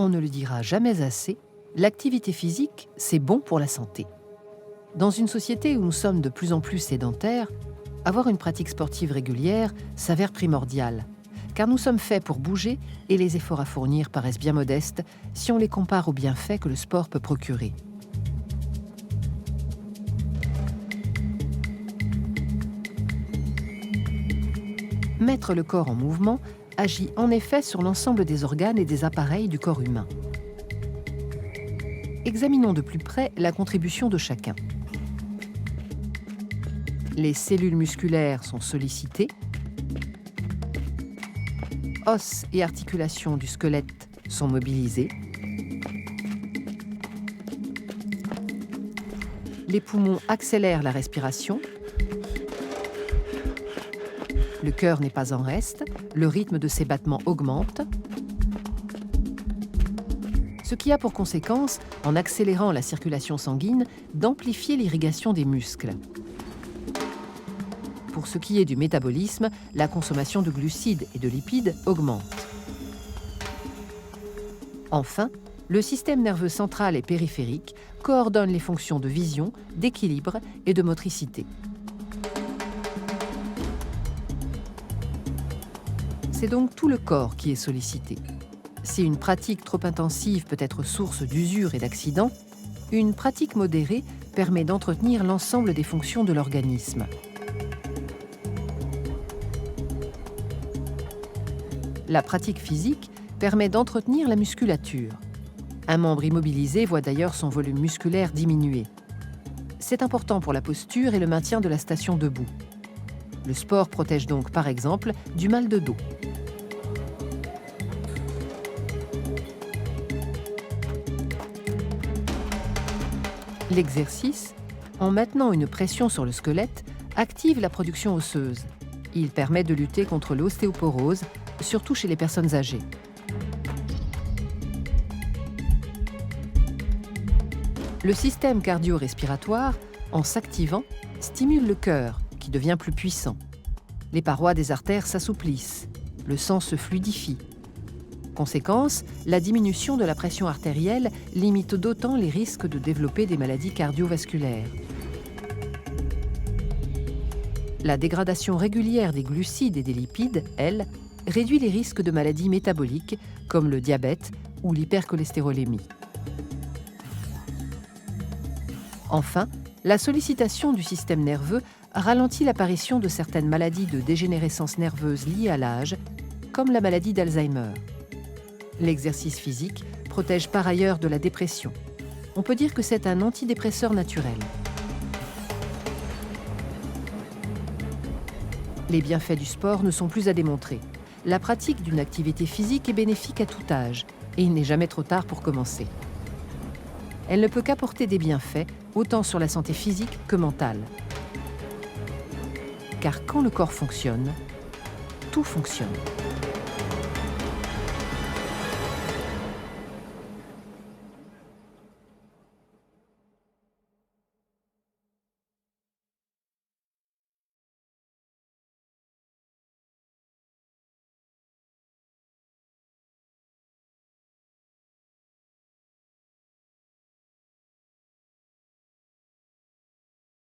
On ne le dira jamais assez, l'activité physique, c'est bon pour la santé. Dans une société où nous sommes de plus en plus sédentaires, avoir une pratique sportive régulière s'avère primordial, car nous sommes faits pour bouger et les efforts à fournir paraissent bien modestes si on les compare aux bienfaits que le sport peut procurer. Mettre le corps en mouvement agit en effet sur l'ensemble des organes et des appareils du corps humain. Examinons de plus près la contribution de chacun. Les cellules musculaires sont sollicitées, os et articulations du squelette sont mobilisés, les poumons accélèrent la respiration, le cœur n'est pas en reste, le rythme de ses battements augmente, ce qui a pour conséquence, en accélérant la circulation sanguine, d'amplifier l'irrigation des muscles. Pour ce qui est du métabolisme, la consommation de glucides et de lipides augmente. Enfin, le système nerveux central et périphérique coordonne les fonctions de vision, d'équilibre et de motricité. C'est donc tout le corps qui est sollicité. Si une pratique trop intensive peut être source d'usure et d'accidents, une pratique modérée permet d'entretenir l'ensemble des fonctions de l'organisme. La pratique physique permet d'entretenir la musculature. Un membre immobilisé voit d'ailleurs son volume musculaire diminuer. C'est important pour la posture et le maintien de la station debout. Le sport protège donc, par exemple, du mal de dos. L'exercice, en maintenant une pression sur le squelette, active la production osseuse. Il permet de lutter contre l'ostéoporose, surtout chez les personnes âgées. Le système cardio-respiratoire, en s'activant, stimule le cœur, qui devient plus puissant. Les parois des artères s'assouplissent, le sang se fluidifie. Conséquence, la diminution de la pression artérielle limite d'autant les risques de développer des maladies cardiovasculaires. La dégradation régulière des glucides et des lipides, elle, réduit les risques de maladies métaboliques comme le diabète ou l'hypercholestérolémie. Enfin, la sollicitation du système nerveux ralentit l'apparition de certaines maladies de dégénérescence nerveuse liées à l'âge, comme la maladie d'Alzheimer. L'exercice physique protège par ailleurs de la dépression. On peut dire que c'est un antidépresseur naturel. Les bienfaits du sport ne sont plus à démontrer. La pratique d'une activité physique est bénéfique à tout âge et il n'est jamais trop tard pour commencer. Elle ne peut qu'apporter des bienfaits, autant sur la santé physique que mentale. Car quand le corps fonctionne, tout fonctionne.